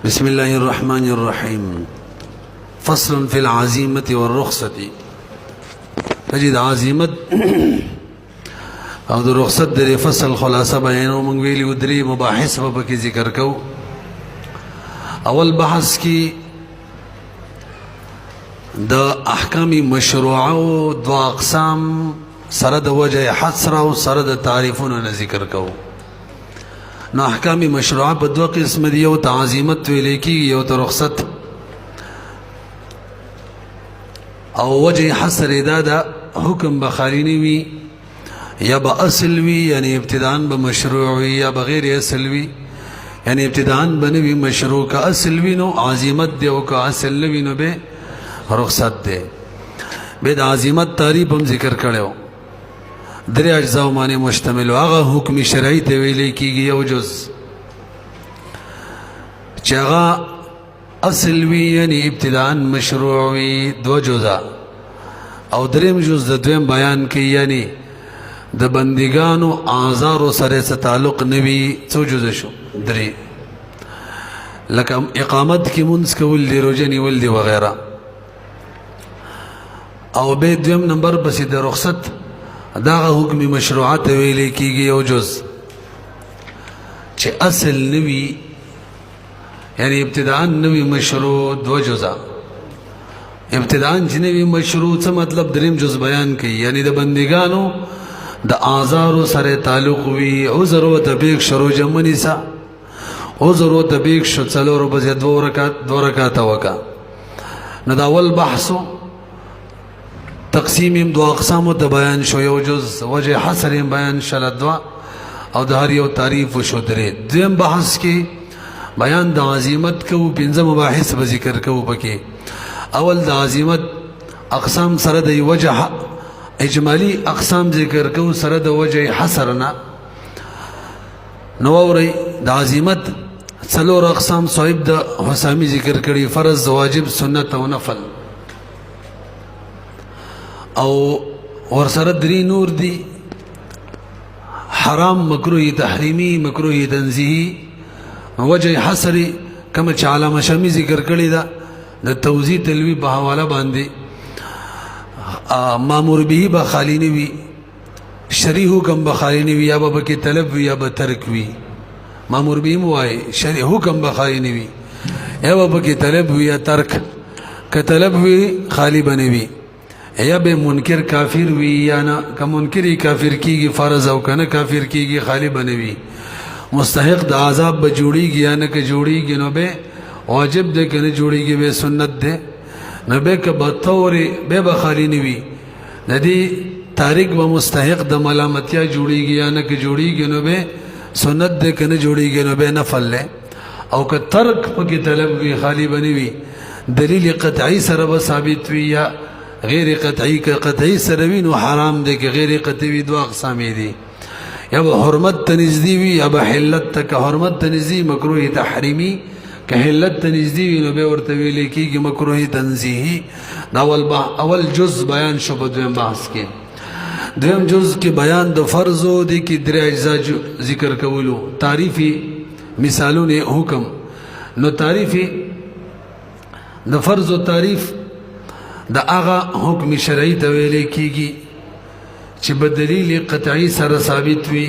بسم الله الرحمن الرحيم. فصل في العزيمة والرخصة. تجد عزيمة او د رخصت د فصل خلاصه بیانو. موږ ویلي درې مباحث په کې ذکر کو. اول بحث کې د احکام مشروعه او دو اقسام سره د وجه حصر او سره د تعریفونو ذکر کو. نو احکام مشروعه په دوه قسم دي، یو تعزیمت ویل کېږي، یو ته رخصت. او وجه حصر دا د حکم بخارینی وي یا با اصل وی، یعنی ابتداءً بمشروع وی یا بغیر اصل وی، یعنی ابتداءً بنوی مشروع کا اصل وی نو عزیمت دے، او کا اصل نوی نو بے رخصت دے. بے دا عزیمت تعریف ہم ذکر کردے درې اجزاء باندې مشتمل او هغه حکم شرعي ته ویل کېږي یو جز چې هغه اصل وی، یعنی ابتداءً مشروع وی، دو جزا. او دریم جز د دویم بیان کې، یعنی د بندگانو آزار سره تعلق نوی. څو جز شو؟ درې. لکه اقامت کې منځ کول دي، روزه نیول دي وغیرہ. او به دویم نمبر پسې د رخصت دا حکم مشروعات ویل کېږي یو جز چې اصل نوی، یعنی ابتداءً نوی مشروع. دو جزا ابتداءً چې نوی مشروع څه مطلب؟ دریم جز بیان کوي، یعنی د بندگانو د آزارو سره تعلق وی. عذر و تبیق شروع جمعنی سا عذر و تبیق شو څلور بځه دو رکعات وکا. نو دا اول بحثو تقسیم دو اقسامو ته بیان شو، یو جز وجه حصر بیان شل دوا، او د هر یو تعریف شو درې. دویم بحث کې بیان د عزیمت کو، پنځه مباحث به ذکر کو پکې. اول د عزیمت اقسام سره د وجه اجمالی اقسام ذکر کو سره د وجه حصرنا. نو اوري د عزیمت څلور اقسام صاحب د حسامی ذکر کړي: فرض، واجب، سنت او نفل. او ورسره درې نور دي: حرام، مکروه تحریمی، مکروه تنزیهی. وجه حصر کما چې علامه شامی ذکر کړي دا د توضیح تلوی په حواله باندې مامور به به خالی نوی، شرعی حکم به خالی نوی، یا به کې طلب وی یا به ترک وی. مامور به موای شرعی حکم به خالی نوی، یا به کې طلب وی یا ترک. که طلب وی خالی بنوي، یا به منکر کافر وی یا نه. که منکری کافر کیږي فرض، او کنه کافر کیږي خالی بنوي. مستحق د عذاب به جوړیږي یا نه، که جوړیږي نو به واجب ده، کنه جوړیږي به سنت ده. نو به که بطور به خالی نوی، د دې تاریک به مستحق د ملامتیا جوړیږي یا نه، که جوړیږي نو به سنت ده، کنه جوړیږي نو به نفل ده. او که ترک پکې طلب وی خالی بنوي، دلیل قطعی سره به ثابت وی یا غیر قطعی. که قطعی سره وی نو حرام ده، که غیر قطعی دو اقسام دي: یا به حرمت تنزدی وی یا به حلت. ته که حرمت تنزدی مکروه تحریمی، که حلت تنزدی وی نو به ورته ویل کېږي مکروه تنزیهی. دا اول جز بیان شو په دویم بحث کې. دویم جز کې بیان د فرضو دي کې درې اجزا ذکر کولو: تعریفی، مثالونه، حکم. نو تعریفی د فرض او تعریف د هغه حکم شرعي ته ویل کېږي چې په دلیل قطعی سره ثابت وي.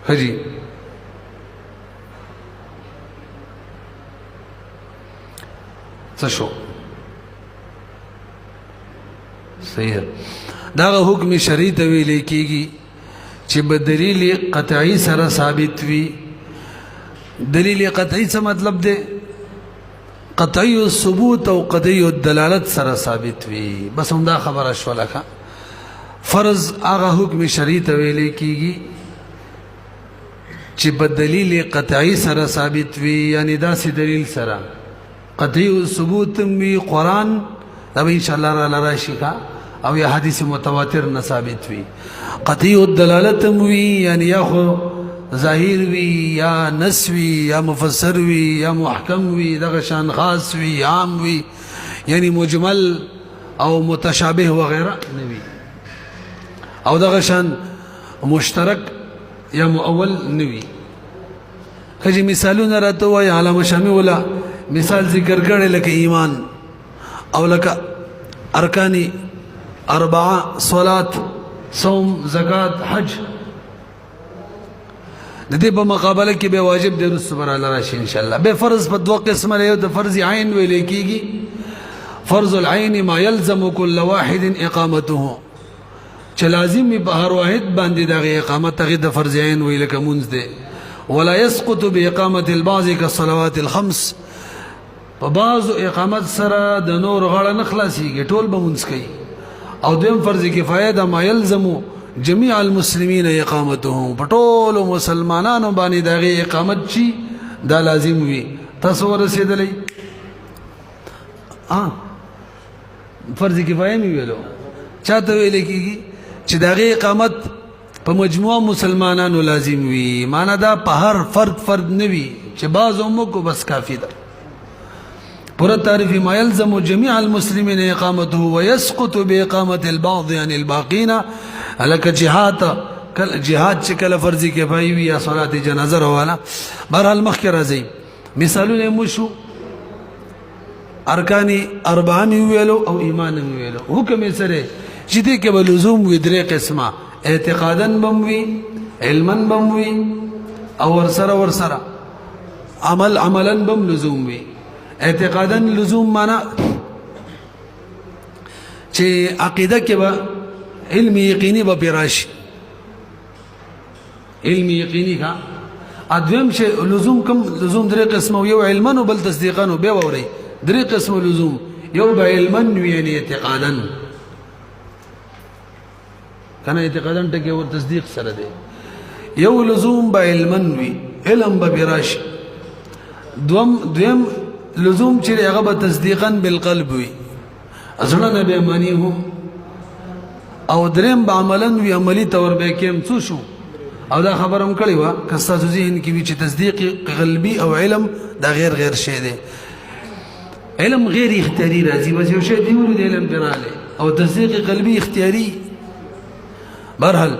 حجی څه شو؟ صحیح. دا حکم شرعي ته ویل کېږي چې په دلیل قطعی سره ثابت وي. دلیل قطعی څه مطلب دی؟ قطعی الثبوت او قطعی الدلالت سره ثابت وي. بس هم دا خبره شو. لکه فرض هغه حکم شرعي ته ویل کېږي چې په دلیل قطعی سره ثابت وي، یعنی داسې دلیل سره قطعی الثبوت وي. قرآن دا به ان شاء الله را راشي کا، او یا حدیث متواتر نه ثابت وي. قطعی الدلالت وي، یعنی یا خو ظاهر وی یا نسوی یا مفسر وی یا محکم وی، دغه شان خاص وی عام وی، یعنی مجمل او متشابه وغیرہ نوی. او دغه شان مشترک یا مؤول نوي کجی مثالونه راته وای علامه شامی ولا مثال ذکر کړي لکه ایمان او لکه ارکانی اربعه صلات صوم زکات حج د دې په مقابله کې به واجب دی رسو بر الله راشي ان شاء الله به فرض په دوه قسمه لري د فرض عین ویل کېږي فرض العين ما يلزم كل واحد اقامته چې لازم به هر واحد باندې دغه اقامت هغه د فرض عین ویل کومز دی ولا يسقط باقامه البعض كالصلوات الخمس په بعض اقامت سره د نور غړ نه خلاصيږي ټول به مونږ کوي او دیم فرض کفایه د ما يلزم جميع المسلمين اقامتهم پټول مسلمانانو باندې دغه اقامت چی دا لازم وي تاسو ورسېدلې فرض کفایه می ویلو چاته ویل کیږي چې دغه اقامت په مجموعه مسلمانانو لازم وي معنا دا په هر فرد نه وي چې بعض امو کو بس کافی ده پورا تعریف ما يلزم جميع المسلمين اقامته ويسقط باقامه البعض عن الباقين الک جهاد چې کله فرض کفایي وي یا صلات جنازه رواله بهرحال مخکې راځي مثالونه مشو ارکانی اربعه ویلو او ایمان ویلو حکم سره چې دې کې به لزوم وي درې قسمه اعتقادا بموي علما بموي او ورسره عملا بم لزوم وي اعتقادا لزوم معنا چې عقیده کې به علم یقیني به پیراشي علم یقیني کا ادم شي لزوم کم لزوم درې قسمه یو علما او بل تصدیقا او به ووري درې قسمه لزوم یو به علما یعنی اعتقادا کنه اعتقادا ټکي او تصدیق سره دی یو لزوم به علما وی علم به پیراشي دویم لزوم چې هغه به تصدیقا بالقلب وي ازړه نه به مانی هو او دریم به عملاً وی عملی تور به کېم څه شو او دا خبرم کړی و کستا ذهن کې وی چې تصدیق قلبي او علم دا غیر شی دی علم غیر اختیاري راځي بس یو شی دی ورته علم دراله او تصدیق قلبي اختیاري برحال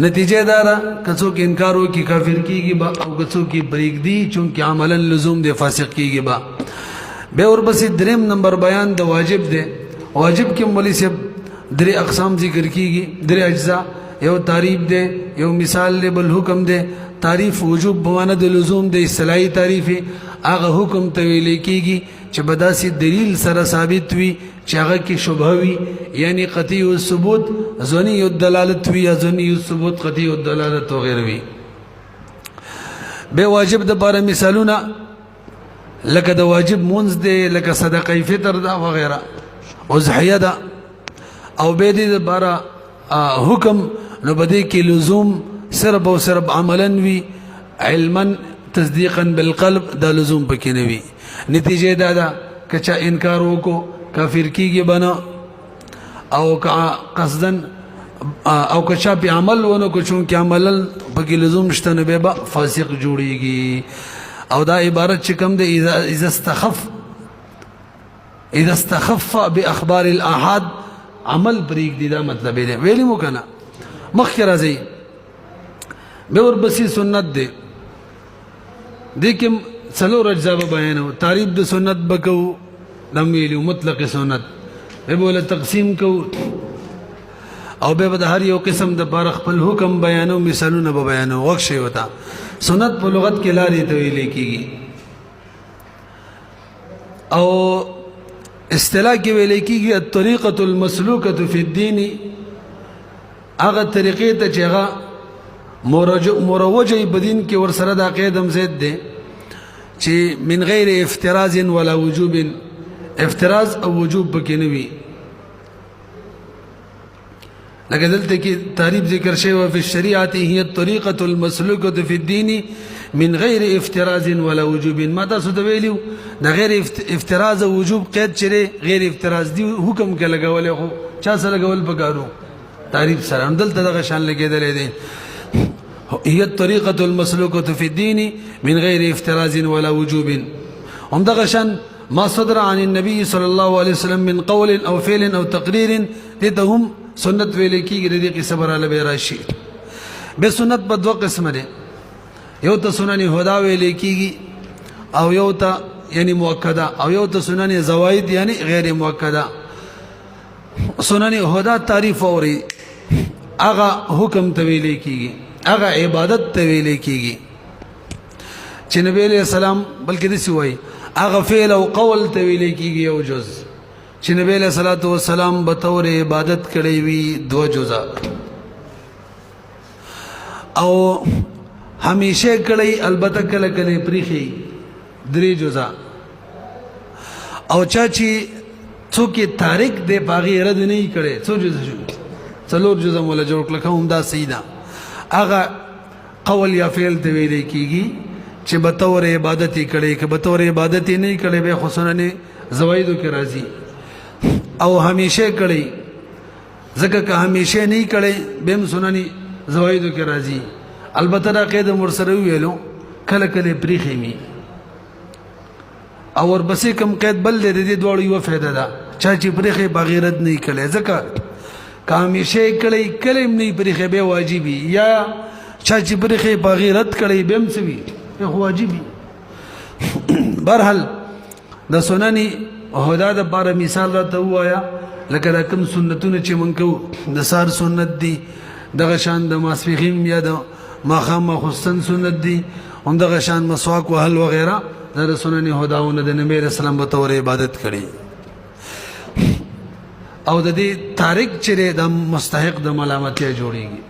نتیجه دارا کڅو کې انکار وکي کافر کیږي با او کڅو کې بریک دی چونکه عملاً لزوم دی فاسق کیږي با به اور بس دریم نمبر بیان د واجب دی واجب کې مولوی صاحب درې اقسام ذکر کیږي درې اجزا یو تعریف دی یو مثال دی بل حکم دی تعریف وجوب بمانه د لزوم دی اصطلاحي تعریف هغه حکم ته ویل کیږي چې بداسي دلیل سره ثابت وي چې هغه کې شبهه وي یعنی قطعی الثبوت ظنی الدلالت وي یا ظنی الثبوت قطعی الدلالت وغیره وي به واجب د لپاره مثالونه لکه د واجب مونږ دی لکه صدقه فطر دا وغیره اضحیه دا او به دې لپاره حکم نو بده کې لزوم صرف او صرف عملا وي علما تصدیقا بالقلب دا لزوم پکې نه وي نتیجه دا ده کچا انکار وکړو کافر کیږي بنا او قصدا او کچا په عمل ونه کو چون کې عمل پکې لزوم شته نه به فاسق جوړيږي او دا عبارت چې کوم دی اذا استخف باخبار الاحاد عمل بریک دی دا مطلب دی ویلی مو کنه مخکې راځي به ور بسې سنت دی د کوم څلور اجزا بیانو تعریف د سنت بکو دم ویلو مطلق سنت به بوله تقسیم کو او به د هر یو قسم د بار خپل حکم بیانو مثالونه به بیانو وښه وتا سنت په لغت کې لارې ته ویل کیږي او اصطلاح کې ویل کېږي الطريقه المسلوكه في الدين هغه طریقې ته چې هغه مروجه په دین کې ورسره د قیدم زید دی چې من غیر افتراض ولا وجوب افتراض او وجوب پکې نه وي لکه دلته کې تعریف ذکر شوی او په شریعت هي الطريقه المسلوكه في الدين من غیر افتراض ولا وجوب ما تاسو ته ویلو د غیر افتراض او وجوب قید چره غیر افتراض دی حکم کې لګول خو چا سره لګول پکارو تعریف سره دلته دغه شان لګیدل دي هي الطريقه المسلوكه في الدين من غير افتراض ولا وجوب هم دغه شان ما صدر عن النبي صلى الله عليه وسلم من قول او فعل او تقرير دته هم سنت ویل کیږي د دې صبر علی راشي به سنت په دوه قسمه دي یو ته سنن هدا ویل کیږي او یو ته یعنی مؤکده او یو ته سنن زوائد یعنی غیر مؤکده سنن هدا تعریف اوري هغه حکم ته ویل کیږي هغه عبادت ته ویل کیږي چې نبی علیہ السلام بلکې دسی وای هغه فعل او قول ته ویل کیږي یو جز چې نبی علیہ الصلوۃ والسلام به تور عبادت کړی وي دو جزا او همیشه کړی البته کله کله پریخي درې جزا او چا چې څوک تاریخ دې باغی رد نه کړي څو جزا شو څلور جزا مولا جوړ کړه هم دا سیدا هغه قول یا فعل ته ویل کیږي چې به تور عبادت کړي که به تور عبادت نه کړي به خصونه زوایدو کې راځي او همیشه کړي ځکه که همیشه نه کړي بهم سنني زوایدو کې راځي البته دا قید مرسره ویلو کله کله پریخي می او ورپسې کم قید بل دې دې دوړ یو فائدہ ده چا چې پریخي بغیرت نه کړي ځکه که همیشه کړي کلم نه پریخي به واجبي یا چا چې پریخي بغیرت کړي بهم سوي به واجبي برحال د سنني هدا د بار مثال راته وایا لکه دا کوم سنتونه چې مونږ کو د سار سنت دي دغه شان د ماسپخین یا د ماخام خصن سنت دي هم دغه شان مسواک وهل وغیرہ د سنن هداونه د نبی رسول الله په تور عبادت کړي او د دې تاریخ چې د مستحق د ملامتیا جوړيږي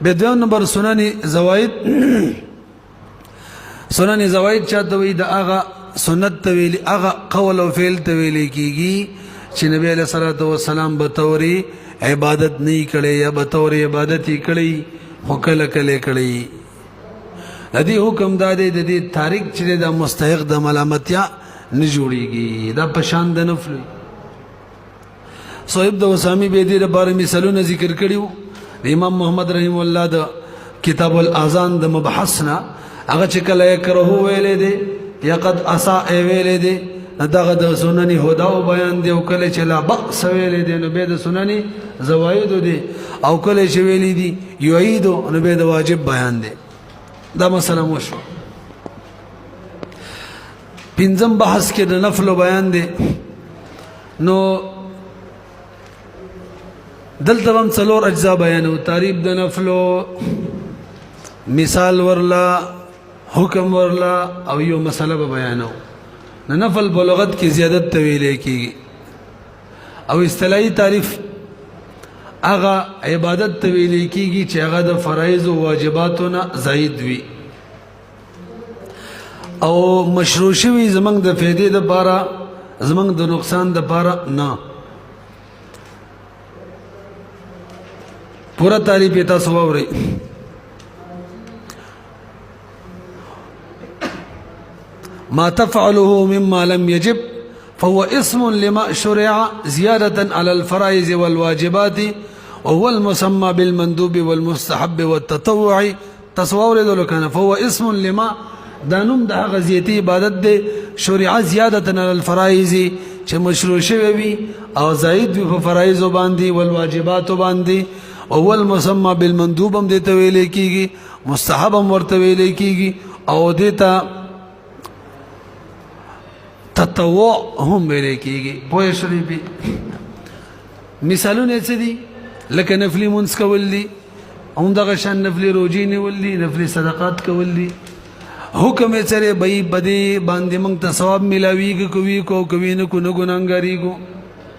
به دوه نمبر سنن زوائد سنن زوائد چاته وي د هغه سنت تویل هغه قول او فعل تویل کیږي چې نبی علیہ الصلوۃ والسلام به تور عبادت نه کړي یا به تور عبادت کړي خو کله کله کړي د دې حکم د دې تاریخ چې د مستحق د ملامتیا نه جوړيږي دا پشان د نفل صاحب د وسامی به دې لپاره مثالونه ذکر کړیو امام محمد رحم الله د کتاب الاذان د مبحثنا هغه چې کله کرو ویلې دي یا قد اسا ویلې دي دغه د سنن هدا او بیان دی او کله چې لا بأس ویلې دي نو به د سنن زوائد دي او کله چې ویلې دي یعید نو به د واجب بیان دی دا مسله مشو پنځم بحث کې د نفل بیان دی نو دلته هم څلور اجزا بیانو تعریف د نفل مثال ورلا حکم ورلا او یو مسله بیانو نفل بلغت کی زیادت طویل کی او اصطلاحی تعریف هغه عبادت طویل کیږي چې هغه د فرایض او واجباتونو زائد وي او مشروع شوی زمنګ د فائدې د پاره زمنګ د نقصان د پاره نه پورا تعریف تاسو ووري ما تفعله مما لم يجب فهو اسم لما شرع زيادة على الفرائض والواجبات وهو المسمى بالمندوب والمستحب والتطوع تصور ذلك كان فهو اسم لما دانم ده غزيتي عبادت ده شرع زيادة على الفرائض چې مشروع شوی وي او زائد وي په فرایض باندې والواجبات باندې وهو المسمى بالمندوب هم دته ویل کیږي مستحب هم ورته ویل کیږي او دته تطوع هم ویل کیږي پوه شئ به مثالونه څه دي لکه نفلی منځ کول دي هم دغه شان نفلی روزي نیول دي نفلی صدقات کول دي حکم یې سره به بدی باندې موږ ته ثواب ملاويږي کوي نه کو نه ګناګاری کو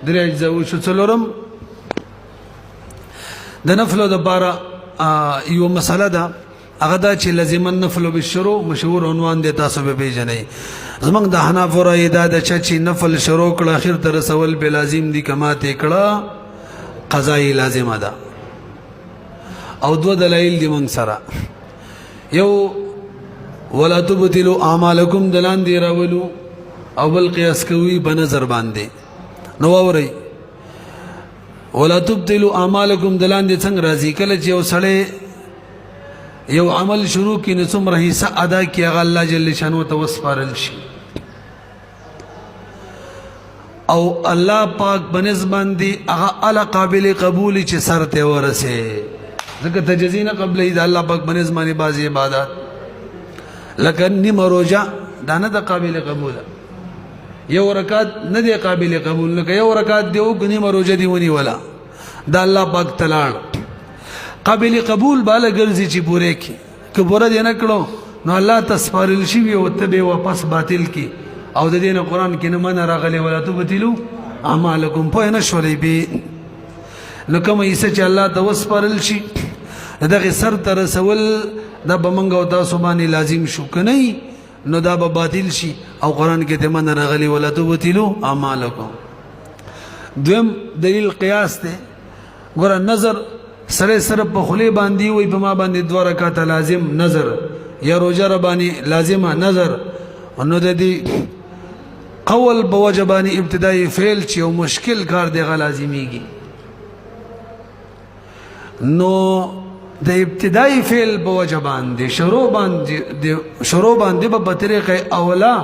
درې اجزا شو څلورم د نفل د بارا یو مسله ده هغه دا چې لازم النفل بالشروع مشهور عنوان دی تاسو به پیژنئ زمنګ د حناف رای دا د چې نفل شروع کړه اخر تر رسول به لازم دي کما ته کړه قضای لازم ده او دو دلایل دي موږ سره یو ولا تبتلوا اعمالکم دلان دی راولو او بل قیاس کوي په نظر باندې نو اوري ولا تبتلوا اعمالکم دلان دي څنګه راځي کله چې وسړې یو عمل شروع کی نو څومره حصہ ادا کی هغه الله جل شانو ته وسپارل شي او الله پاک بنسبت باندې هغه ال قابل قبول چې سر ته ورسه ځکه تجزی نه قبلې د الله پاک باندې زمانه بعضی عبادت لکه نیمه روژه دا نه د قابل قبول یو رکعت نه دی قابل قبول لکه یو رکعت دی او نیمه روژه دی ونی ولا دا الله پاک تلاړ قابل قبول بالا ګرځي چې پوره کی که پوره دی نه کړو نو الله تسپارل شي او ته به واپس باطل کی او د دین قرآن کې نه من راغلی ولا تبتلوا اعمالکم په نه شولې به نو کوم ایسه چې الله ته وسپارل شي دغه سر تر رسول دا بمنګ او تاسو باندې لازم شو کني نو دا به باطل شي او قرآن کې ته من راغلی ولا تبتلوا اعمالکم دویم دلیل قیاس ته ګور نظر سره سره په خلی باندې وي په ما باندې 2 رکعات لازم نظر یا روزه ربانی لازمه نظر نو د دې قول بوجبانی ابتدائی فعل چې او مشکل کار دی غ لازمیږي نو د ابتدائی فعل بوجبان دی شروع باندې په طریقه اولا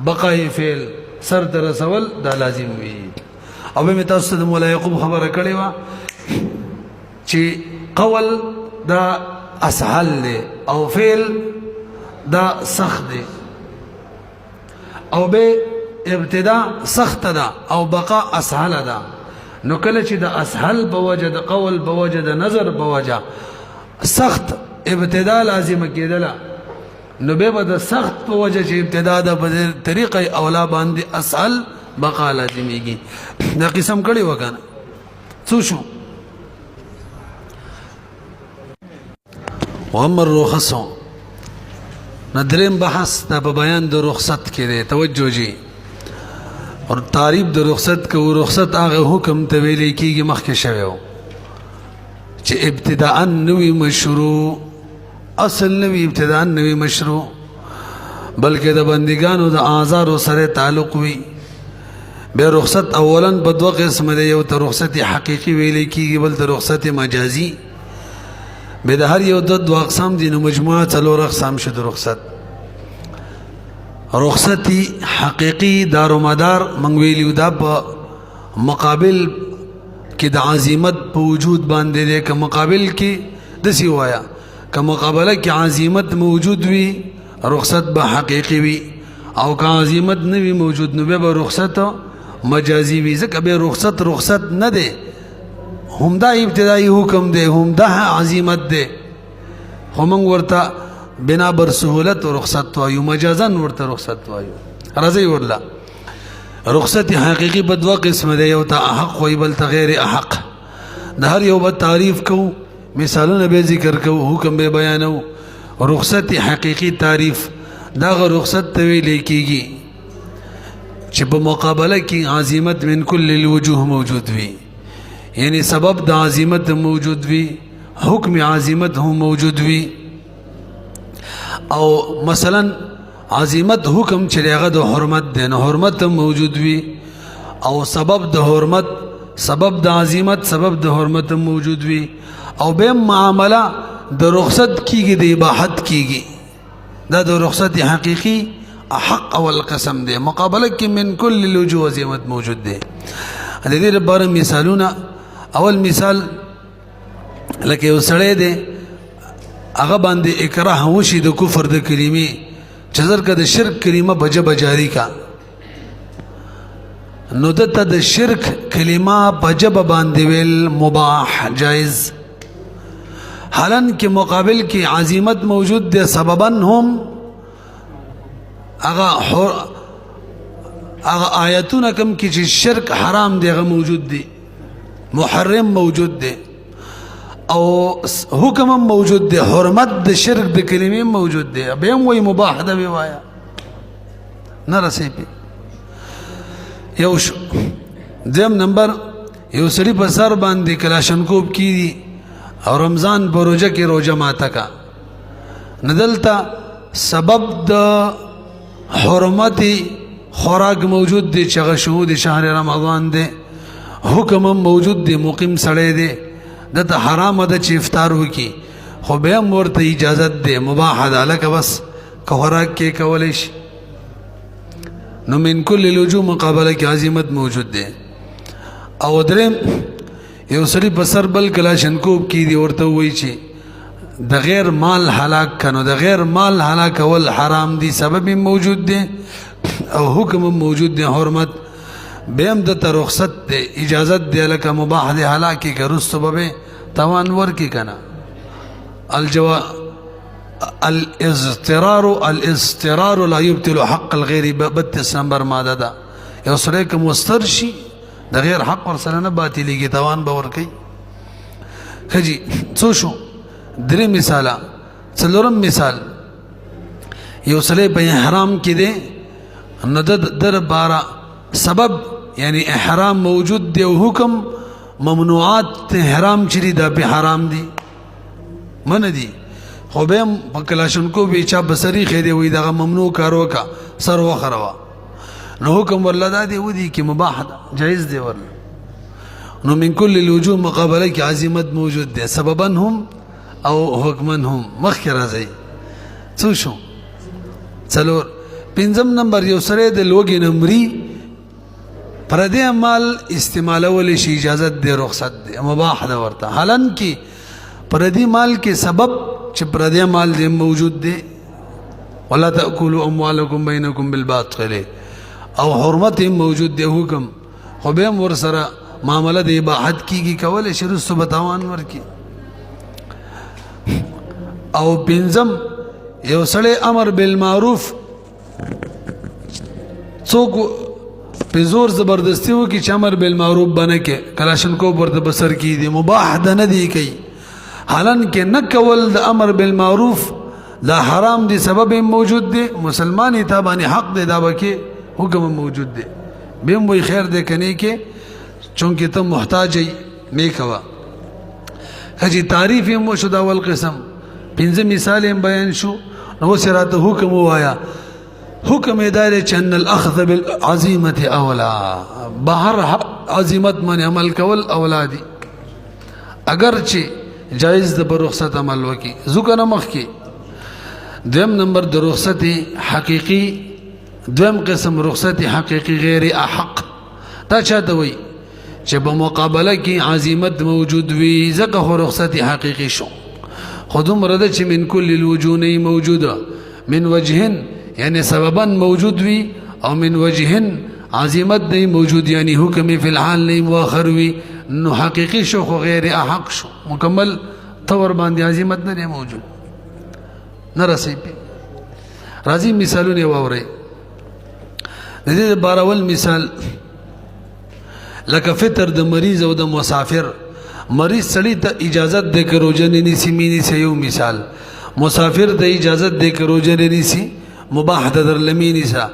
بقای فعل سر تر رسول دا لازم وي او به تاسو د مولا یعقوب خبره کړې و چې قول دا اسهل دی او فعل دا سخت دی او به ابتدا سخت ده او بقا اسهل ده نو کله چې د اسهل بوجه د قول بوجه د نظر بوجه سخت ابتدا لازم کېدله نو به د سخت بوجه چې ابتدا د په طریقه اولا باندې اسهل بقا لازميږي دا قسم کړي وکنه څه شو وامر رخصو ندریم بحث دا په بیان د رخصت کې دی توجه جی اور تعریف د رخصت کو رخصت هغه حکم ته ویل کېږي مخکې شوی چې ابتداء نوی مشروع اصل نوی ابتداء نوی مشروع بلکې د بندګانو د آزار سره تعلق وي به رخصت اولا په دوه قسم دی یو ته رخصت حقيقي ویل کېږي بل ته رخصت مجازي به د هر یو د دوه اقسام دي نو مجموعه 3 اقسام شته رخصتي حقيقي دارومدار منګویلیو دا په مقابل کې د عزیمت په وجود باندې دی که مقابل کې دسی وایا که مقابله کې عزیمت موجود وي رخصت به حقيقي وي او که عزیمت نه وي موجود نو به رخصت مجازي وي ځکه به رخصت نه دی هم دا ابتدائی حکم دے هم دا عظیمت دے خو منگ ورطا بنا بر سہولت و رخصت وایو مجازن ورطا رخصت وایو رضی ورلا رخصت حقیقی بدوا قسم دے یو تا احق وی بل تا غیر احق دا هر یو بد تعریف کو مثالون بے ذکر کو حکم بے بیانو رخصت حقیقی تعریف دا غ رخصت توی لیکیگی چی پا مقابلہ کی عظیمت من کل الوجوہ موجود وی یعنی سبب د عظیمت موجود وي حکم عظیمت هم موجود وي او مثلا عظیمت حکم چې هغه د حرمت دی نو حرمت موجود وي او سبب د حرمت سبب د عظیمت سبب د حرمت موجود وي او به معامله د رخصت کیږي د اباحت کیږي دا د رخصت حقيقي حق او القسم دی مقابله کې من کل الوجوه عظیمت موجود دی د دې لپاره مثالونه اول مثال لکه یو سړی دی هغه باندې اکراه وشي د کفر د کلمې چې زرکه د شرک کلمه بجه جاری کا نو دته د شرک کلمه بجه باندې ویل مباح جائز حالان کې مقابل کې عظیمت موجود دی سببا هم هغه آیاتونه کم کې چې شرک حرام دی هغه موجود دی محرم موجود دی او حکم موجود دی حرمت د شرک د کلمې موجود دی به هم وی مباح ده وی وایا نه رسې یو شو دیم نمبر یو سړي په سر باندې کلاشنکوب کیدی او رمضان په روزه کې روزه ماته کا ندلتا سبب د حرمت خوراک موجود دی چې شهود شهر رمضان دی حکم موجود دی مقیم سړی دی دته حرام ده چې افطار وکي خو به هم ورته اجازت دی مباح ده لکه بس که خوراک کې کولی شي نو من کل الوجوه مقابله کې عظیمت موجود دی او دریم یو سړي په سر بل کلاشنکوب کې دی ورته وایي چې د غیر مال هلاک کنو د غیر مال هلاکول حرام دی سبب موجود دی او حکم موجود دی حرمت به هم د رخصت دی اجازت دی لکه مباح دی هلاکی که رستو به توان ورکی کنه الاضطرار لا يبطل حق الغير 32 نمبر ماده ده یو سړی که مستر شي د غیر حق ورسره نه باطلیږي توان به ورکوي خجی څو شو درې مثاله څلورم مثال یو سړی په احرام کې دی نو در بارا سبب یعنی احرام موجود دی او حکم ممنوعات احرام چری دا په حرام دی من دی خو به په کلاشنکو به چا بصری خېده وي دا ممنوع کارو کا سر وخروا نو حکم ولدا دی ودی کی مباح جائز دی ور نو من کل الوجوه مقابله کی عزیمت موجود دی سببا هم او حکما هم مخکې راځي څو شو څلور پنځم نمبر یو سره د لوګي نمرې پردې مال استعمالول شي اجازت دی رخصت دی مباح ده ورته حالان کې پردې مال کې سبب چې پردې مال دې موجود دی ولا تاكلوا اموالكم بينكم بالباطل او حرمت موجود دی حکم خو به ور سره معاملې د اباحت کیږي کول شروع سبتاوان ورکی او پنځم یو سړی امر بالمعروف څوک په زور زبردستی وکي چې امر بالمعروف باندې کې کلاشنکوب ورته بسر کی دی مباح ده نه دی کوي حالان کې نه کول د امر بالمعروف دا حرام دی سبب موجود دی مسلمان ته باندې حق دی دا وکي حکم موجود دی به وي خیر دی کني کې چونکه ته محتاج نه کوا هجی تعریف مو شو دا ول قسم پنځه مثال بیان شو نو سراته حکم وایا حکم اداره چن الاخذ بالعزیمه اولا بهر عزیمت من عمل کول اولادی اگر چې جائز د رخصت عمل وکي ذکر مخ کې دویم نمبر د رخصت حقيقي دویم قسم رخصت حقيقي غیر احق دا چاته وي چې په مقابله کې عزیمت موجود وي ځکه رخصت حقيقي شو خودم رده چې من کل الوجوه موجوده من وجهن یعنی سببا موجود وی او من وجهن عزیمت نہیں موجود یعنی حکم فی الحال نہیں مؤخر وی نو حقیقی شو خو غیر احق شو مکمل طور باندې عزیمت نه موجود نه رسی پی راځي مثالونه واوري د دې بارول مثال لکه فطر د مریض او د مسافر مریض سړی ته اجازت دې کرو جنې نسی مینی سے یو مثال مسافر ته اجازت دې کرو جنې نسی مباح در لمینی سا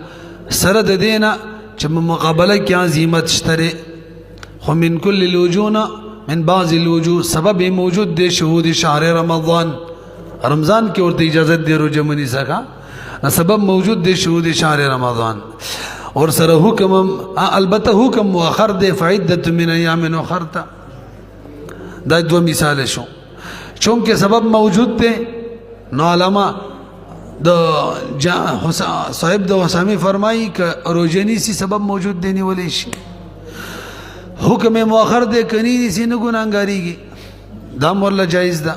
سره د دینا چې مقابله کې عزیمت شتره خو من کل الوجوه من بعض الوجوه سبب موجود دی شهود شهر رمضان رمضان کې ورته اجازت دی روزه منی سکا سبب موجود دی شهود شهر رمضان اور سره حکم البته حکم مؤخر دی فعدت من ایام اخر تا دا دو مثال شو چونکه سبب موجود دی نو علما د صاحب د وسامی فرمایي ک روزنی سی سبب موجود دی نیولې شي حکم مؤخر دی کني سی نه ګناګاریږي دا مولا جایز ده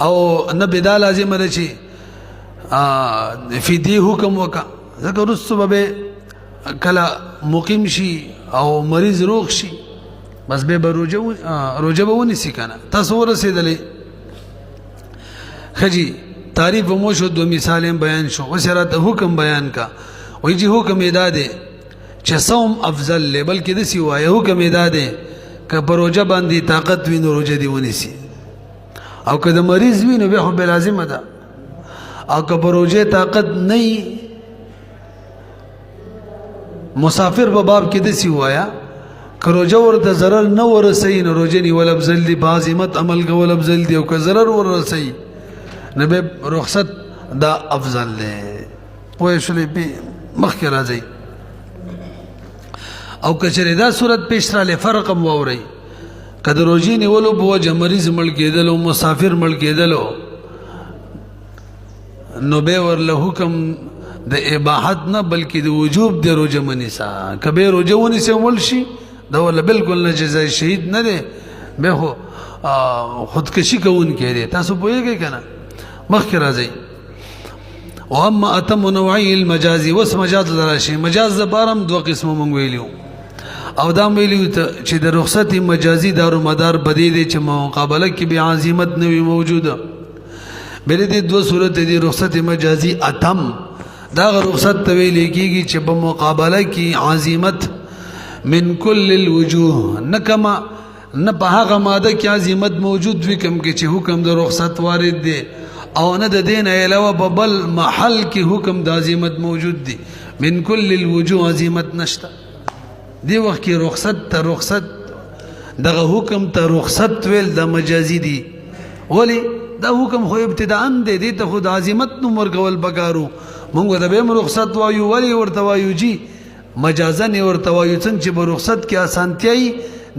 او نه بدا لازم رچی فدی حکم وکا ذکر السبب کلا مقیم شي او مریض روغ شي بس به روزه ونی سی کنه تصور رسیدلې خجی تعریف مو شو دو مثال بیان شو وسرات حکم بیان کا وای جی حکم ادا دے چې صوم افضل له بلکې د سی وای حکم ادا دے ک پروجه باندې طاقت وینو روزه دی ونیسی او که د مریض وینو به خو لازم ده او که پروجه طاقت نه مسافر په باب کې د سی وایا که روزه ورته ضرر نه ورسې نو روزه نی ول افضل دی بازمت عمل کول افضل دی او که ضرر ورسې نبی رخصت دا افضل دی پوه شولې په مخ کې راځي او کچره دا صورت پیش را لې فرق مو اوري کله روزي نیولو په وجه مریض مړ کېدل او مسافر مړ کېدل نو به ورله حکم د اباحت نه بلکې د وجوب د روزه منیسا کبه روزه ونی سه مول شي دا ولا بالکل نه جزای شهید نه دی بیا خو خودکشي کوونکی دی تاسو پوهیږئ که نه مخکې راځئ واما اتم نوعي المجازي وس مجاز دراشي مجاز دپاره هم دوه قسمه مونږ ویلي او دا هم ویلي چې د رخصت مجازي دارومدار په دې دی چې مقابله کې بې عزیمت نه وي موجوده بلې دې دوه صورت دی رخصت مجازي اتم دا رخصت ته ویل کېږي چې په مقابله کې عزیمت من کل الوجوه نه کما نه په هغه ماده کې عزیمت موجود وي کوم کې چې حکم د رخصت وارد دی او نه د دین علاوه په بل محل کې حکم د عزیمت موجود دی من کل الوجوه عزیمت نشته دی وخت کې رخصت دغه حکم ته رخصت ویل د مجازي دی ولی دا حکم خو ابتداء دی دې ته خو د عزیمت نوم ورکول پکارو مونږ ته به هم رخصت وایو ولی ورته وایو جی مجازن ورته وایو څنګه چې په رخصت کې اسانتیاي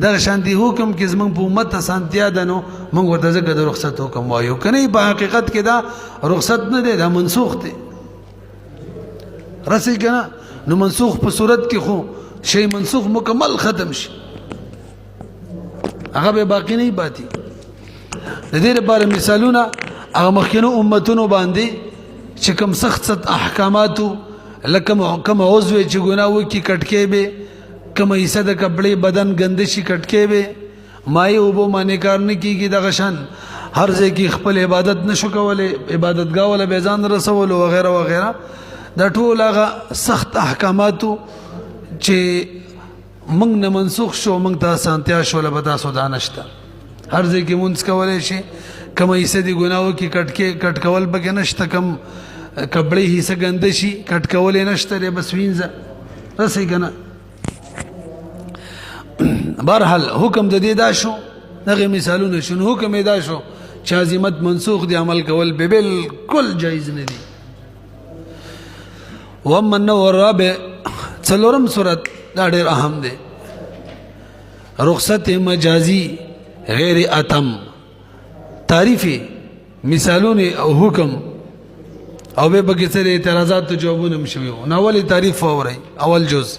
دغه شانتي حکم کې زمونږ په امت اسانتیا ده نو مونږ ورته ځکه د رخصت حکم وایو که نه په حقیقت کې دا رخصت نه دی دا منسوخ دی رسې که نه نو منسوخ په صورت کې خو شی منسوخ مکمل ختم شي هغه به باقی نه پاتې د دې لپاره مثالونه هغه مخکینو امتونو باندې چې کوم سخت احکاماتو لکه کوم عضو چې ګناه وکړي کټکې به کوم حصہ د کپڑے بدن گند شي کټکې به مای او بو باندې کار نه کیږي دغه شان هر ځای کې خپل عبادت نشو کولای عبادتګاه ولا بیزان رسول او وغیرہ وغیرہ دا ټول هغه سخت احکاماتو چې موږ نه منسوخ شو موږ ته سانتیا شو له بتا سودا نشته هر ځای کې مونږ کولای شي کوم حصہ دی ګناو کې کټکول بګ نشته کم کپڑے حصہ گند شي کټکول نشته بس وینځه رسې کنه بهرحال حکم د دې دا شو دغه مثالونه شنو حکم دا شو چې عزیمت منسوخ دی عمل کول به بالکل جایز نه دي ومن الرابع څلورم صورت دا ډېر اهم دی رخصت مجازي غیر اتم تعریف مثالونه او حکم او به بګی سره اعتراضات ته جوابونه مشوي نو اولی تعریف اوري اول جز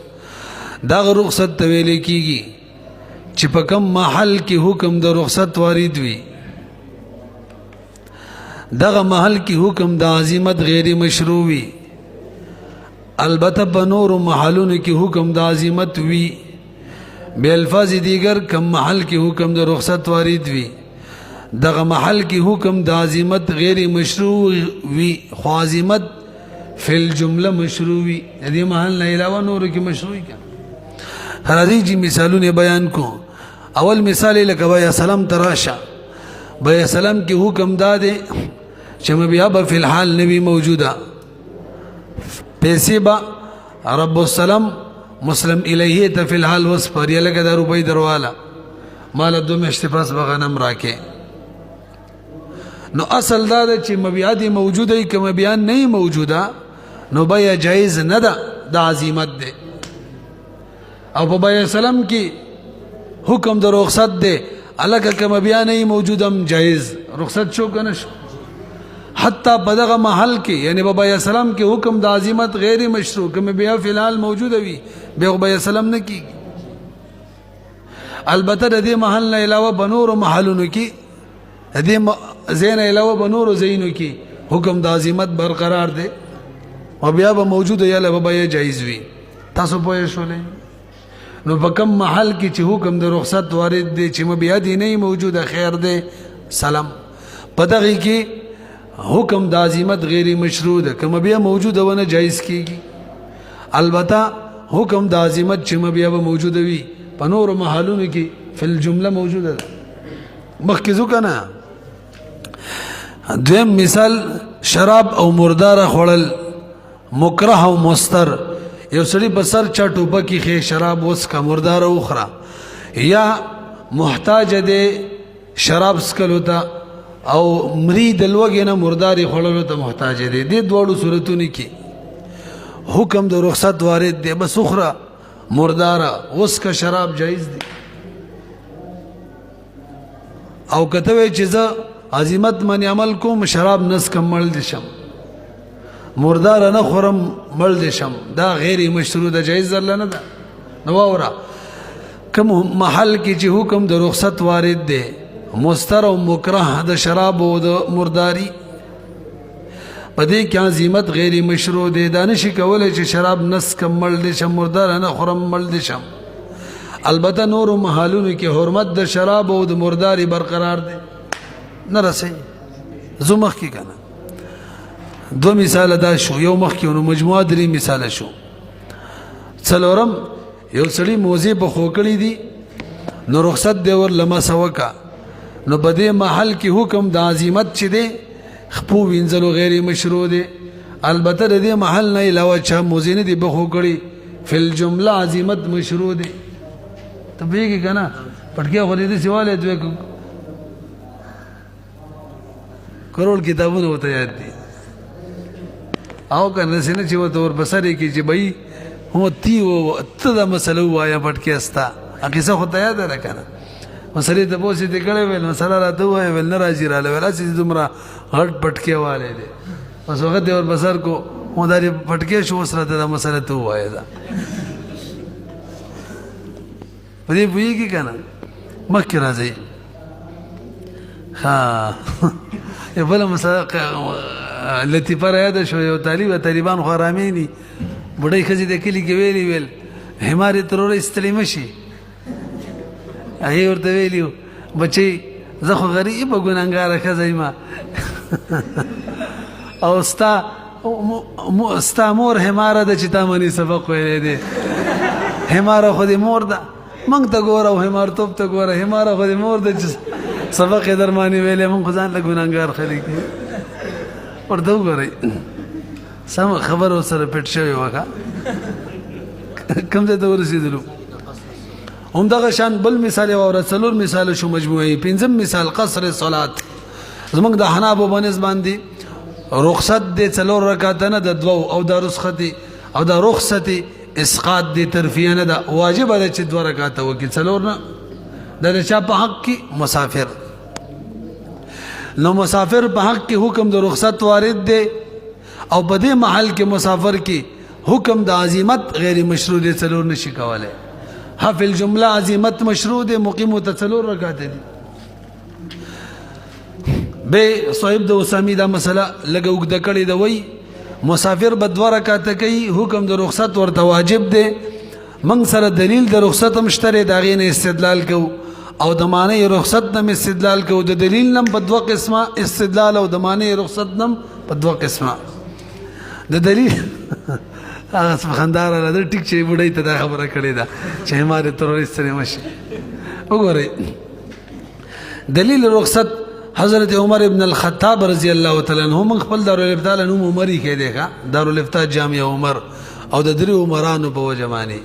دا رخصت ته ویل کیږي چې په کوم محل کې حکم د رخصت وارد وي دغه محل کې حکم د عزیمت غیر مشروع وي البته په نور محلونو کې حکم د عزیمت وي به الفاظ دیگر کوم محل کې حکم د رخصت وارد وي دغه محل کې حکم د عزیمت غیر مشروع وي خو عزیمت فی الجمله مشروع وي دې محل نه علاوه نور کې مشروع کړه هرې جی مثالونه بیان کو اول مثال لکه بیا سلام تراشه بیا سلام کې حکم داده چې مبیا به فی الحال نبی موجوده پیسې با رب السلام مسلم الیه ته فی الحال وس پر یلګه د روپۍ درواله مال دو میاشتې پس به غنم راکې نو اصل دا چې مبیا دی موجوده ای که مبیا نه موجوده نو بیا جایز نه ده د عزیمت ده او په بیا سلام کې حکم د رخصت ده الګه کما بیا نه موجودم جایز رخصت شو کنه شو حتی په دغه محل کې یعنی بابا یا سلام کې حکم د عزیمت غیر مشروع کما بیا فی الحال موجود وي به بابا سلام نه کی البته د دې محل نه علاوه بنور محلونو کې د دې زین علاوه بنور زینو کې حکم د عزیمت برقرار ده او بیا به موجود یا له بابا جایز وي تاسو پوه شولې نو په کوم محل کې چې حکم د رخصت وارد دی چې مبیا دی نه موجوده خیر دی سلام په دغه کې حکم د عزیمت غیر مشروع ده که مبیا موجوده ونه جایز کیږي البته حکم د عزیمت چې مبیا به موجوده وي په نور محلونو کې فل جمله موجوده ده مخکې ځو کنه دویم مثال شراب او مردار خوړل مکره او مستر یو سړی په سر چا ټوپه کې خې شراب وس کا مردار اوخرا یا محتاج دی شراب سکلو ته او مرید لوګې نه مرداري خړلو ته محتاج دی د دوړو صورتونو کې حکم د رخصت وارد دی بس اخرى مردار وس کا شراب جایز دی او کته وی چې زه عزیمت من عمل کوم شراب نس کمل دي شم مردار نه خورم مړ دي شم دا غیر مشروع ده جایز نه ده نو اورا کوم محل کې چې حکم د رخصت وارد دی مستر او مکره د شراب او د مرداری په دې کې عزیمت غیر مشروع دی دا نشي کولی چې شراب نس کمل دي شم مردار نه خورم مل دي شم البته نور محلونو کې حرمت د شراب او د مرداری برقرار دی نه رسي زمخ کې کنه دو مثال دا شو یو مخ کې نو مجموعه درې مثال شو څلورم یو سړی موزه په خوکړی دی نو رخصت دی ور لمه سوکا نو بده محل کې حکم د عزیمت چي دی خپو وینځلو غیر مشروع دی البته د دې محل نه علاوه چا موزه نه دی په خوکړی فل جمله عزیمت مشروع دی ته بیګی کنه پټکي خو دې سواله دوی کروڑ کتابونه وته یاد دي او کنه سینه چې وته ور بسرې کې چې بای هو تی و ته دا مسله وایا پټکي استا اګه خو ته یاد را کنه مسلې ته پوسې ته کړې ویل مسله راته وای ول نه راځي را لول چې دومره هټ پټکي والے دي پس وخت ور بسر کو مو داري پټکي شو سره دا مسله ته وای دا پدې ویږي کنه مکه راځي ها بل مسله لطیفه را یاد شو یو طالبان خو رامینی بډای خزي د کلی کې ویل همار ترور استلیم شي هغه ورته ویلیو بچي زه خو غریب ګناګار خزایما او ستا مور همار د چتا منی سبق ویلې دي همار خو دې مور ده مونږ ته ګوره او همار توپ ته ګوره همار خو دې مور ده سبق درمانی ویلې مونږ ځان له ګناګار خلک ورته وګورئ سم خبر سره پټ شوی وکا کوم ځای ته ورسېدلو هم دغه شان بل مثال او څلور مثال شو مجموعي پنځم مثال قصر صلات زمونږ د حنابو باندې باندې رخصت دې څلور رکعات نه د دوو او د رخصتي او د رخصتي اسقاط دې ترفیه نه ده واجب ده چې دوه رکعات وکړي څلور نه د چا په حق کې مسافر نو مسافر په حق کې حکم د رخصت وارد دی او په دې محل کې مسافر کې حکم د عزیمت غیر مشروع دی څلور نشي کولای حفل جمله عزیمت مشروع دی مقیم څلور رکعات دي به صاحب د اسامی دا مسله لګه وګد کړي دی وای مسافر به دوه رکعات کوي حکم د رخصت ورته واجب دی من سره دلیل د رخصت مشتری دا غینه استدلال کو او د معنی رخصت نم استدلال کو د دلیل نم په دوه قسمه استدلال او د معنی رخصت نم په دوه قسمه د دلیل هغه خندار را د ټیک چې وړي ته دا خبره کړې ده چې ماره تروریست نه مشي وګورئ دلیل رخصت حضرت عمر ابن الخطاب رضی الله تعالی عنہ من خپل دارالفتاء نوم عمر کې دی دارالفتاء جامع عمر او د درې عمرانو په وجمانی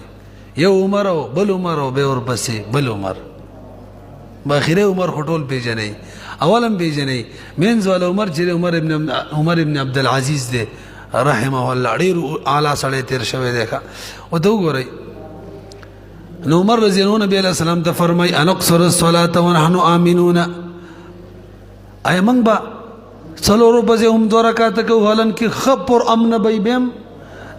یو عمر او بل عمر او به ورپسې بل عمر باخره عمر خټول پیژنې اولم پیژنې مینځ ول عمر چې عمر ابن عبد العزيز دی رحمه الله ډیر اعلی سړی تیر شوی دی او ته وګورئ نو عمر رضی الله عنه نبی علیہ السلام ته فرمای ان اقصر الصلاه ونحن امنون اي موږ با څلورو بځه هم دوه رکعات کوو هلن کې خبر امن بیم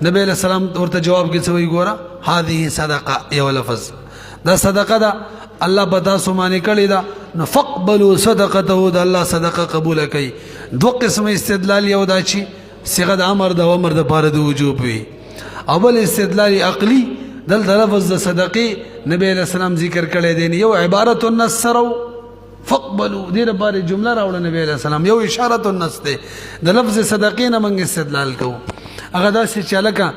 نبی علیہ السلام ورته جواب کې څه وی ګوره هذه صدقه یو لفظ دا صدقه ده الله پتا سمانه کړی دا نفقبلوا صدقته د الله صدقه قبول کړي دو قسم استدلال یو دا چې صيغه د امر د امر د پاره د وجوب وي اول استدلال عقلی دل لفظ د صدقه نبی علیہ السلام ذکر کړی دی یو عبارت النصر فقبلوا دې لپاره جمله راوړل نبی علیہ السلام یو اشاره النص ده د لفظ صدقه نه موږ استدلال کوو هغه دا چې چلکه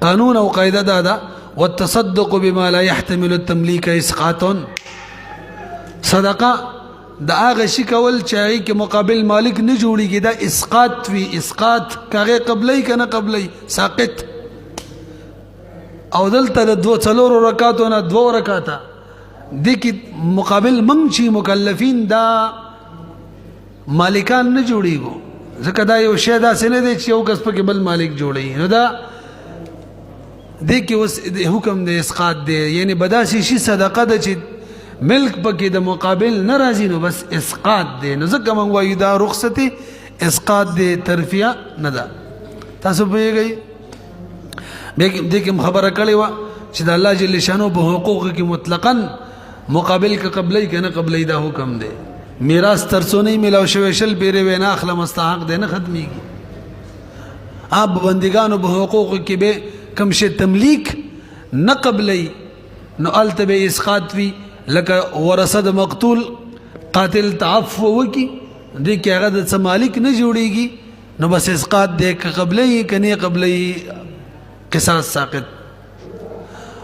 قانون او قاعده ده والتصدق بما لا يحتمل التمليك اسقاط صدقه دا هغه شي کول چې هغه کې مقابل مالک نه جوړیږي دا اسقاط وی اسقاط کغه قبلې کنه قبلې ساقط او دلته د دوه څلور رکعاتونه دوه رکعاته د کې مقابل منګ چې مکلفین دا مالکان نه جوړیږي ځکه دا یو شی دا سینه دی چې یو کس په کې بل مالک جوړي نو دا د کې اوس حکم د اسقاط دی یعنی بداسي شي صدقه د چې ملک پکې د مقابل ناراضي نو بس اسقاط دی نو ځکه موږ وایو دا رخصتي اسقاط دی ترفیه نه ده تاسو پیږئ دې کوم خبره کړې و چې د الله جل شانو په حقوق کې مطلقاً مقابل که قبلی که نه قبلی دا حکم دی میراث ترڅو نه ملاو شوی شل پیرې وینا اخله مستحق دی نه ختمیږي اب بندگانو په حقوق کې به کم شي تملیک نه قبلی نو الته به اسقاط وی لکه ورثه د مقتول قاتل تعفو وکي دې کې هغه د مالک نه جوړيږي نو بس اسقاط دې که قبلی کني قبلی قصاص ساقط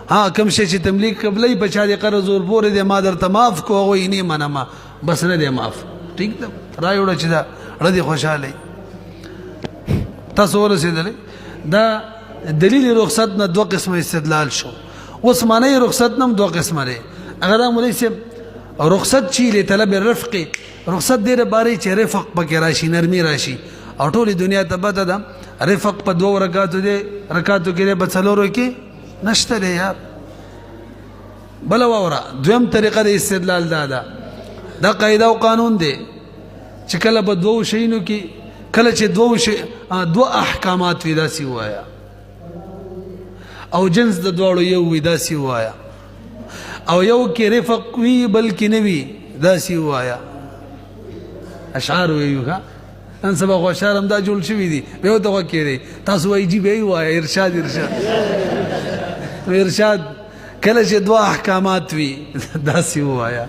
ها کم شي چې تملیک قبلی په چا دې قرض ور پورې دې ما درته معاف کوو نه منما بس نه دې معاف ٹھیک ده راي وړه چې دا ردي خوشاله تاسو ورسېدل دا دلیل رخصت نه دوه قسمه استدلال شو اوس معنی رخصت نم دوه قسمه لري اگر مولوی صاحب رخصت چی له طلب الرفق رخصت دې باره چې رفق پکې راشي نرمي راشي او ټول دنیا ته پته ده رفق په دوه رکعاتو کې به څلورو کې نشته دی یار بل وره دویم طریقه د استدلال دا قاعده او قانون دی چې کله به دوه شینو کې کله چې دوه احکامات وي داسې وایا او جنس د دواړو یو وي داسې وایا او یو کې رفق وي بلکې نه وي داسې وایا اشعار ویو ها نن سبا خو اشعار هم دا جوړ شوي دي به ته وکړي تاسو وایي جی به وایا ارشاد کله چې دوه احکامات وي داسې وایا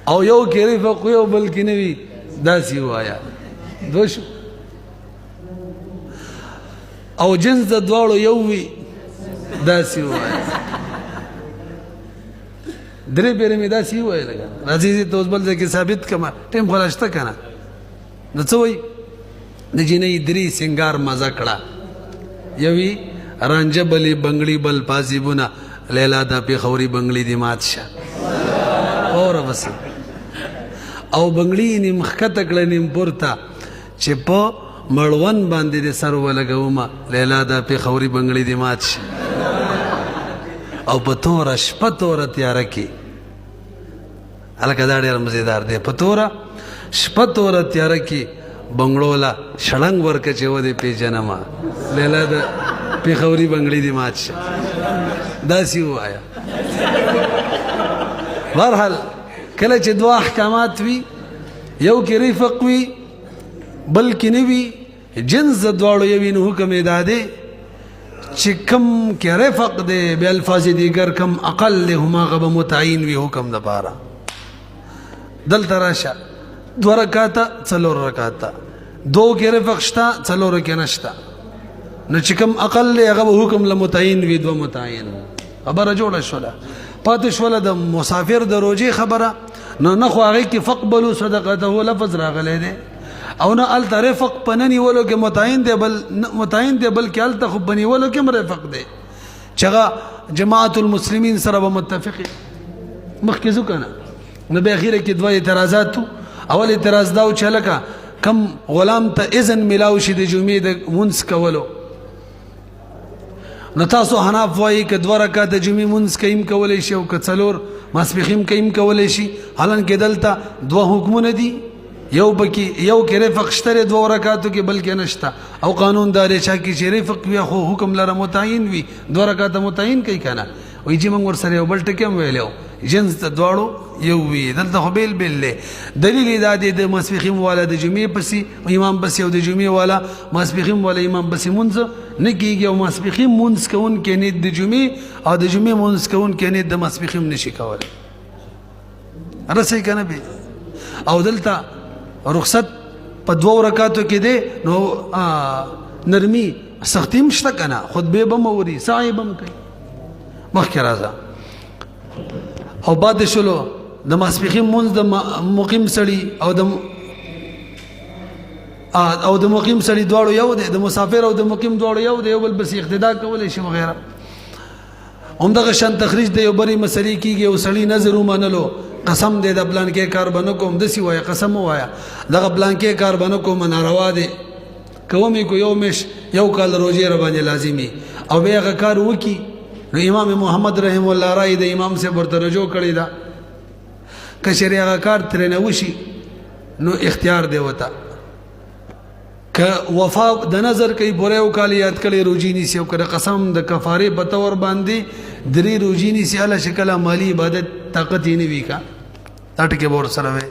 او یو کې رفق یو بلکې نه وي داسې وایا دوش او جنس د دواړو یو وي داسې وایا درې پیرې مې داسې وایي لګا راځي ته اوس بل ځای کې ثابت کما ټیم خو راشته کنه نو څه وایي د جینۍ درې سنگار مزه کړه یوي رانجه بلې بنگړي بل پازیبونه لیلا دا پیښوري بنگړي دی مات شه اور بس او بنگړي نیم خطه کړه نیم پورته چې په مړون باندې د سر ولګومه لیلا دا پیښوري بنگړي دی مات شه او په توره شپه توره تیاره کې هلکه دا ډېر مزیدار دی په توره شپه توره تیاره کې بنګړو له شړنګ ورکه چې ودې پیژنمه لیلا د پیښوري بنگړي دی مات شه داسې ووایه بهرحال کله چې دوه احکامات وي یو کې رفق وي بل کې نه وي جنس د دواړو یو وي نو حکم یې دا دی چې کم کې رفق دی بیا الفاظ دیگر کم اقل دی هماغه به متعین وي حکم دپاره دلته راشه دوه رکاته څلور رکاته دو کې رفق شته څلورو کې نشته نو چې کم اقل دی هغه به حکم له متعین وي دوه متعین خبره جوړه شوله پاتې شوله د مسافر د روجې خبره نو نه خو هغې کې فقبلو صدقته لفظ راغلی دی او نه هلته رفق په نه نیولو کې متعین دی بلکې هلته خو په نیولو کې هم رفق دی چې هغه جماعت المسلمین سره به متفق مخکې ځو که نه نو بیا اخیره کې دوه اعتراضات اول اعتراض دا و چې هلکه کم غلام ته اذن میلاو شي د جمعې د مونځ کولو نو تاسو حناف وایي که دوه رکعاته جمعې مونځ کیم کولی شي او که څلور ماسپښین کیم کولی شي حالانکې دلته دوه حکمونه دي یو کې رفق شته دی دوه رکعاتو کې بلکې نشته او قانون دا دی چا کې چې رفق وي خو حکم لره متعین وي دوه رکعاته متعین کوي که نه وایي چې موږ ورسره یو بل ټکي هم ویلی و جنس د دواړو یو وي دلته خو بیل دی دلیل یې دا دی د ماسپښین والا د جمعې پسې امام پسې او د جمعې والا ماسپښین والا امام پسې مونځ نه کېږي او ماسپښین مونځ کوونکی نیت د جمعې او د جمعې مونځ کوونکی نیت د ماسپښین نشي کولی رسئ که نه بې او دلته رخصت په دوه رکعاتو کې دی نو نرمي سختي هم شته که نه خطبې به هم اوري سعی به هم کوي مخکې راځه او پاتې شولو د ماسپښین مونځ د مقیم سړي او د مقیم سړي دواړو یو دی د مسافر او د مقیم دواړو یو دی یو بل پسې اقتدا کولی شي وغیره همدغه شان تخریج د یو بلې مسلې کېږي او سړي نظر ومنلو قسم دی د پلان کې کار به نه کوم داسې وایه قسم ووایه دغه پلان کې کار به نه کوم ناروا دی کوم یې کو یو میاشت یو کال روژې راباندې لازمي او بیا هغه کار وکړي نو امام محمد رحم الله رای د امام صاحب ورته رجوع کړې ده که چېرې هغه کار ترې نه وشي نو اختیار دی ورته که وفا د نظر کوي پوره یو کال یاد کړي روجي نیسي او که قسم د کفاره په تور باندې 3 روجي نیسي الله شکل مالی عبادت طاقت یې نه وی کا دا ټکي ور سره وي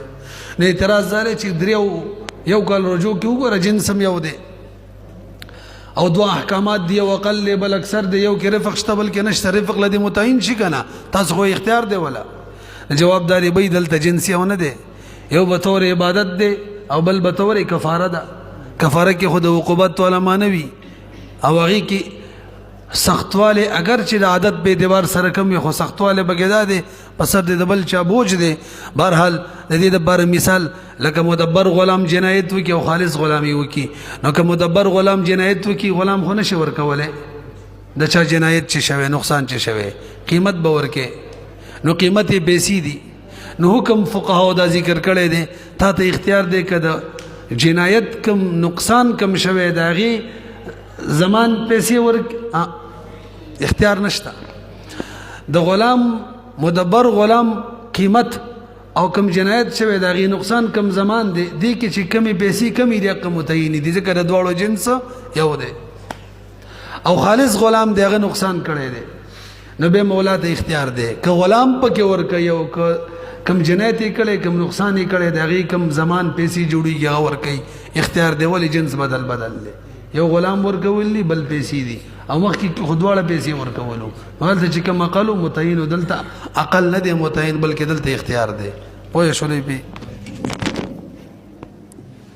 نه اعتراض زاره چې 3 یو کال رجوع کې وګوره جنسم یو دی او دوا احکامات دی او اقل بل اکثر دی یو کې رفق شته بل کې نشته رفق لدی متعین شي کنه تاسو خو اختیار دی ولا جوابداري به دلته جنسیونه دی یو به تور عبادت دی او بل به تور کفاره ده کفاره کې خود عقوبت ولا مانوي او هغه کې سختواله اگر چې د عادت به اعتبار سره کم خو سختواله بګیدا دي پسر د بل چا بوج دي بهرحال د دې د بار مثال لکه مدبر غلام جنایت وکي او خالص غلامي وکي نو که مدبر غلام جنایت وکي غلام خو نشي ورکوله د چا جنایت چې شوی نقصان چې شوی قیمت به ورکه نو قیمت یې بیسی دي نو حکم فقها دا ذکر کړي دي تا ته اختیار دی کده جنایت کم نقصان کم شوی داغي زمان پیسې ورک اختیار نشته د غلام مدبر غلام قیمت او کم جنایت شوی داغي نقصان کم زمان دی کې چې کمی پیسې کمی دی کم متعین دي ځکه د دواړو جنس یو دی او خالص غلام دغه نقصان کړي دی نو به مولا ته اختیار دی که غلام پکې ورکه یو کم جنایت کړي کم نقصان کړي دغه کم زمان پیسې جوړیږي او ورکي اختیار دی ولی جنس بدل دی یو غلام ورکول بل پیسې دي او مخکې خودواله پیسې ورکولو مالته چې کوم اقل متعین دلته اقل نه دی متعین بلکې دلته اختیار دی پوه شولې